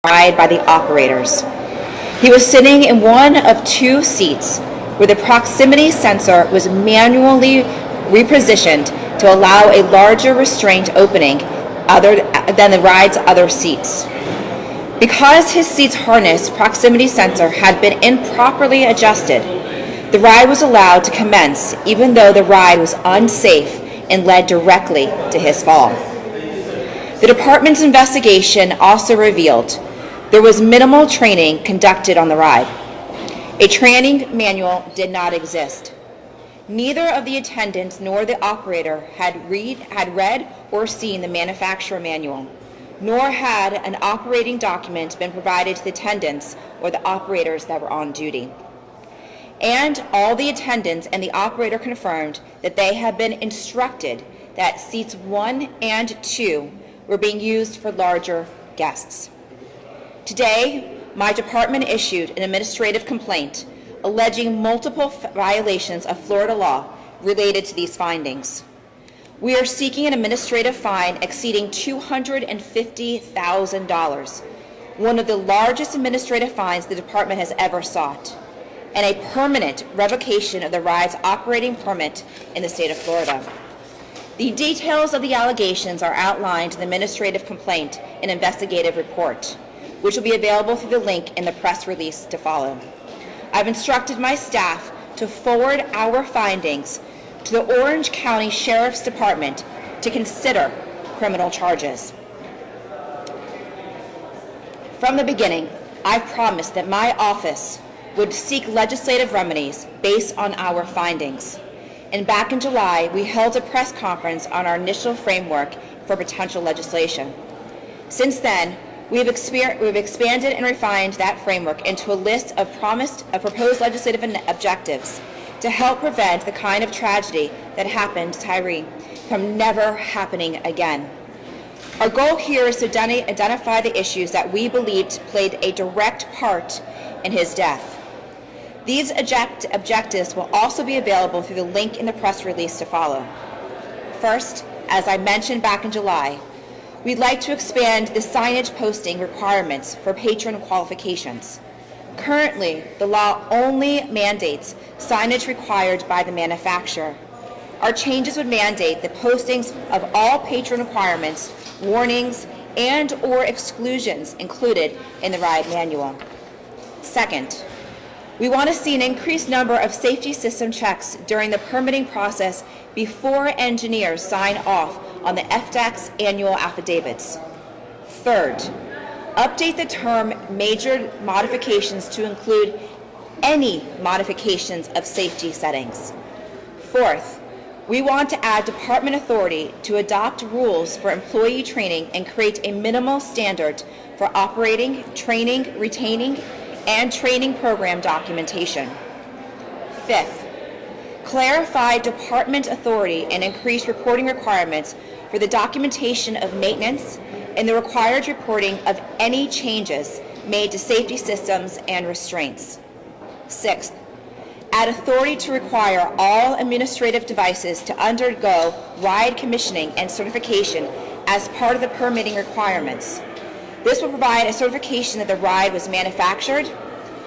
ride by the operators. He was sitting in one of two seats where the proximity sensor was manually repositioned to allow a larger restraint opening than the ride's other seats. Because his seat's harness proximity sensor had been improperly adjusted, the ride was allowed to commence even though the ride was unsafe and led directly to his fall. The department's investigation also revealed there was minimal training conducted on the ride. A training manual did not exist. Neither of the attendants nor the operator had read or seen the manufacturer manual, nor had an operating document been provided to the attendants or the operators that were on duty. And all the attendants and the operator confirmed that they had been instructed that seats 1 and 2 were being used for larger guests. Today, my department issued an administrative complaint alleging multiple violations of Florida law related to these findings. We are seeking an administrative fine exceeding $250,000, one of the largest administrative fines the department has ever sought, and a permanent revocation of the ride's operating permit in the state of Florida. The details of the allegations are outlined in the administrative complaint and investigative report, which will be available through the link in the press release to follow. I've instructed my staff to forward our findings to the Orange County Sheriff's Department to consider criminal charges. From the beginning, I promised that my office would seek legislative remedies based on our findings. And back in July, we held a press conference on our initial framework for potential legislation. Since then, we've expanded and refined that framework into a list of proposed legislative objectives to help prevent the kind of tragedy that happened to Tyre from never happening again. Our goal here is to identify the issues that we believed played a direct part in his death. These objectives will also be available through the link in the press release to follow. First, as I mentioned back in July, we'd like to expand the signage posting requirements for patron qualifications. Currently, the law only mandates signage required by the manufacturer. Our changes would mandate the postings of all patron requirements, warnings, and/or exclusions included in the ride manual. Second, we want to see an increased number of safety system checks during the permitting process before engineers sign off on the FDAC's annual affidavits. Third, update the term major modifications to include any modifications of safety settings. Fourth, we want to add department authority to adopt rules for employee training and create a minimal standard for operating, training, retaining, and training program documentation. Fifth, clarify department authority and increase reporting requirements for the documentation of maintenance and the required reporting of any changes made to safety systems and restraints. Sixth, add authority to require all administrative devices to undergo ride commissioning and certification as part of the permitting requirements. This will provide a certification that the ride was manufactured,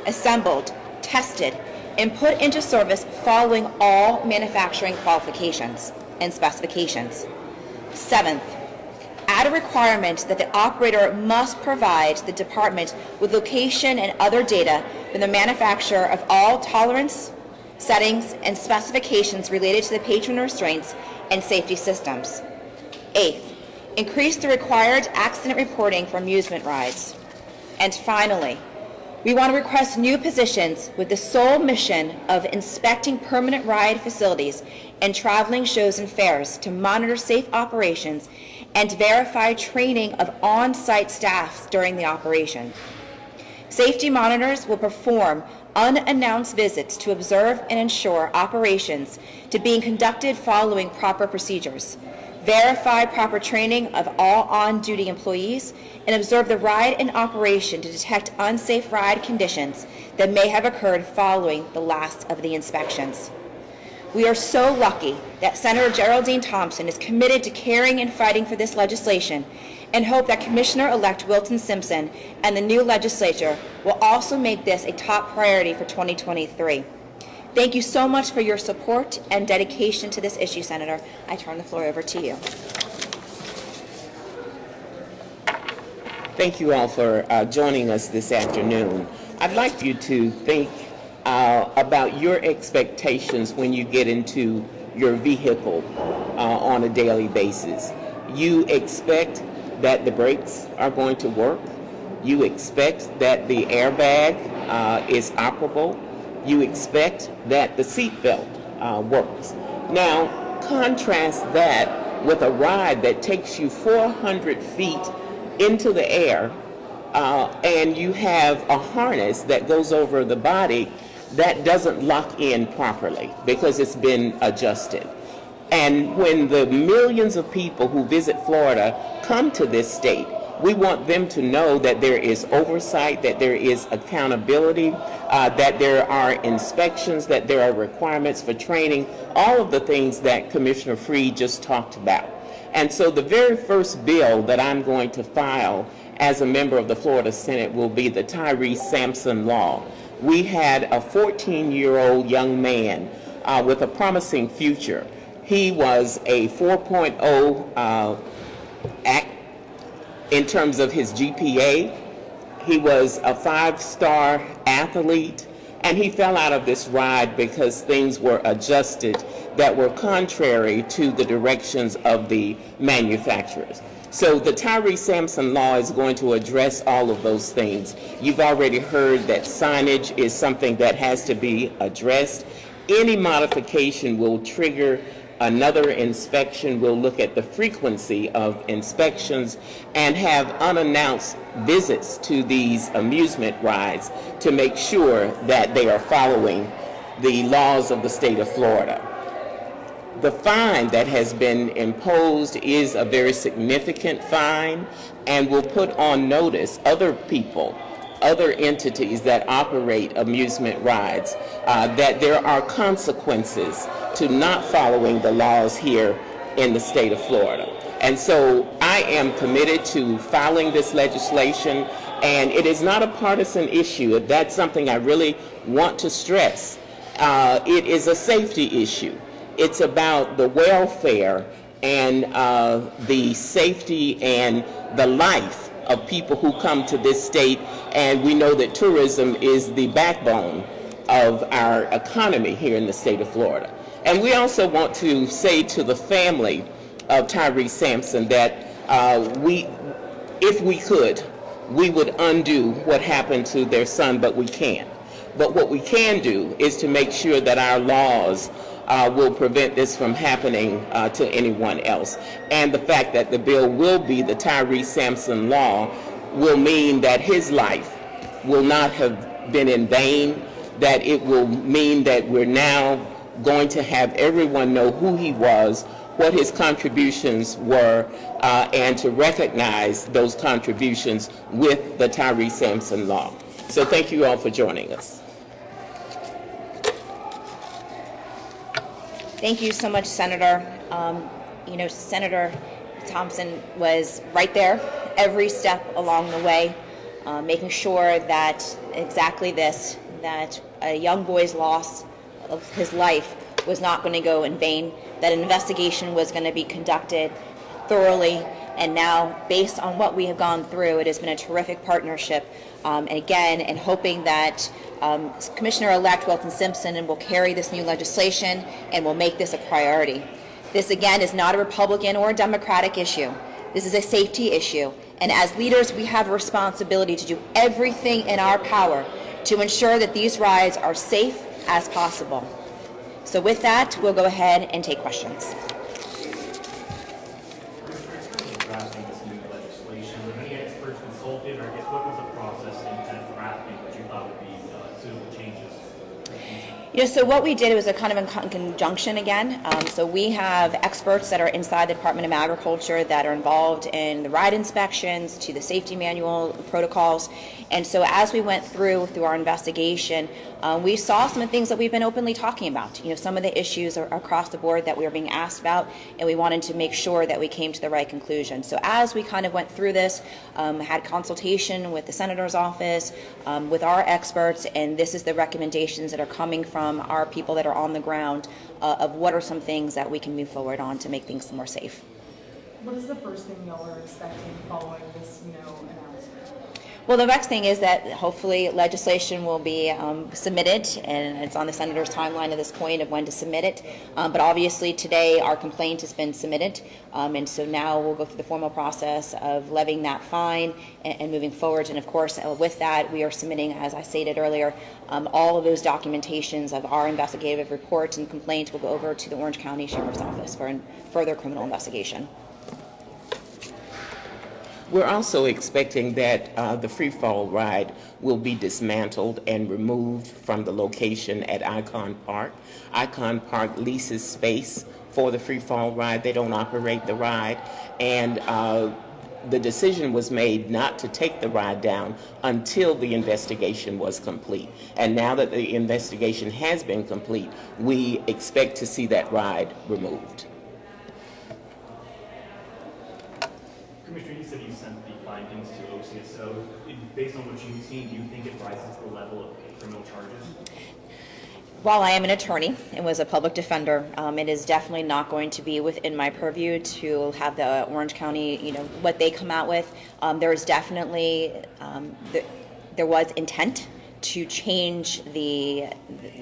assembled, tested, and put into service following all manufacturing qualifications and specifications. Seventh, add a requirement that the operator must provide the department with location and other data from the manufacturer of all tolerance, settings, and specifications related to the patron restraints and safety systems. Eighth, increase the required accident reporting for amusement rides. And finally, we want to request new positions with the sole mission of inspecting permanent ride facilities and traveling shows and fairs to monitor safe operations and verify training of on-site staff during the operation. Safety monitors will perform unannounced visits to observe and ensure operations to being conducted following proper procedures, verify proper training of all on-duty employees, and observe the ride in operation to detect unsafe ride conditions that may have occurred following the last of the inspections. We are so lucky that Senator Geraldine Thompson is committed to caring and fighting for this legislation, and hope that Commissioner-elect Wilton Simpson and the new legislature will also make this a top priority for 2023. Thank you so much for your support and dedication to this issue, Senator. I turn the floor over to you. Thank you all for joining us this afternoon. I'd like you to think about your expectations when you get into your vehicle on a daily basis. You expect that the brakes are going to work. You expect that the airbag is operable. You expect that the seatbelt works. Now, contrast that with a ride that takes you 400 feet into the air, and you have a harness that goes over the body that doesn't lock in properly because it's been adjusted. And when the millions of people who visit Florida come to this state, we want them to know that there is oversight, that there is accountability, that there are inspections, that there are requirements for training, all of the things that Commissioner Freed just talked about. And so the very first bill that I'm going to file as a member of the Florida Senate will be the Tyre Sampson law. We had a 14-year-old young man with a promising future. He was a 4.0 in terms of his GPA. He was a 5-star athlete, and he fell out of this ride because things were adjusted that were contrary to the directions of the manufacturers. So the Tyre Sampson law is going to address all of those things. You've already heard that signage is something that has to be addressed. Any modification will trigger another inspection. We'll look at the frequency of inspections and have unannounced visits to these amusement rides to make sure that they are following the laws of the state of Florida. The fine that has been imposed is a very significant fine and will put on notice other people, other entities that operate amusement rides, that there are consequences to not following the laws here in the state of Florida. And so I am committed to filing this legislation, and it is not a partisan issue. That's something I really want to stress. It is a safety issue. It's about the welfare and the safety and the life of people who come to this state, and we know that tourism is the backbone of our economy here in the state of Florida. And we also want to say to the family of Tyre Sampson that if we could, we would undo what happened to their son, but we can't. But what we can do is to make sure that our laws will prevent this from happening to anyone else. And the fact that the bill will be the Tyre Sampson law will mean that his life will not have been in vain, that it will mean that we're now going to have everyone know who he was, what his contributions were, and to recognize those contributions with the Tyre Sampson law. So thank you all for joining us. Thank you so much, Senator. Senator Thompson was right there every step along the way, making sure that exactly this, that a young boy's loss of his life was not going to go in vain, that an investigation was going to be conducted thoroughly, and now, based on what we have gone through, it has been a terrific partnership. And hoping that Commissioner-elect Wilton Simpson will carry this new legislation and will make this a priority. This, again, is not a Republican or a Democratic issue. This is a safety issue. And as leaders, we have a responsibility to do everything in our power to ensure that these rides are safe as possible. So with that, we'll go ahead and take questions. Drafting this new legislation, were any experts consulted, or I guess what was the process in kind of drafting what you thought would be suitable changes? So what we did was a kind of in conjunction again. So we have experts that are inside the Department of Agriculture that are involved in the ride inspections to the safety manual protocols. And so as we went through our investigation, we saw some of the things that we've been openly talking about. Some of the issues are across the board that we were being asked about, and we wanted to make sure that we came to the right conclusion. So as we kind of went through this, had consultation with the Senator's office, with our experts, and this is the recommendations that are coming from our people that are on the ground of what are some things that we can move forward on to make things more safe. What is the first thing y'all are expecting following this, announcement? Well, the next thing is that hopefully legislation will be submitted, and it's on the Senator's timeline at this point of when to submit it. But obviously today our complaint has been submitted, and so now we'll go through the formal process of levying that fine and moving forward. And of course, with that, we are submitting, as I stated earlier, all of those documentations of our investigative report and complaint will go over to the Orange County Sheriff's Office for further criminal investigation. We're also expecting that the Freefall ride will be dismantled and removed from the location at Icon Park. Icon Park leases space for the Freefall ride. They don't operate the ride. And the decision was made not to take the ride down until the investigation was complete. And now that the investigation has been complete, we expect to see that ride removed. Commissioner, you said you sent the findings to OCSO. Based on what you've seen, do you think it rises to the level of criminal charges? While I am an attorney and was a public defender, it is definitely not going to be within my purview to have the Orange County, what they come out with. There is definitely, there was intent to change the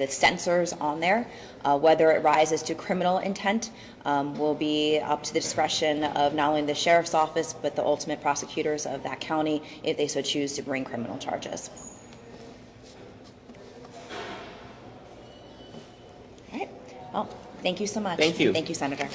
sensors on there. Whether it rises to criminal intent will be up to the discretion of not only the Sheriff's Office, but the ultimate prosecutors of that county if they so choose to bring criminal charges. All right. Well, thank you so much. Thank you. Thank you, Senator.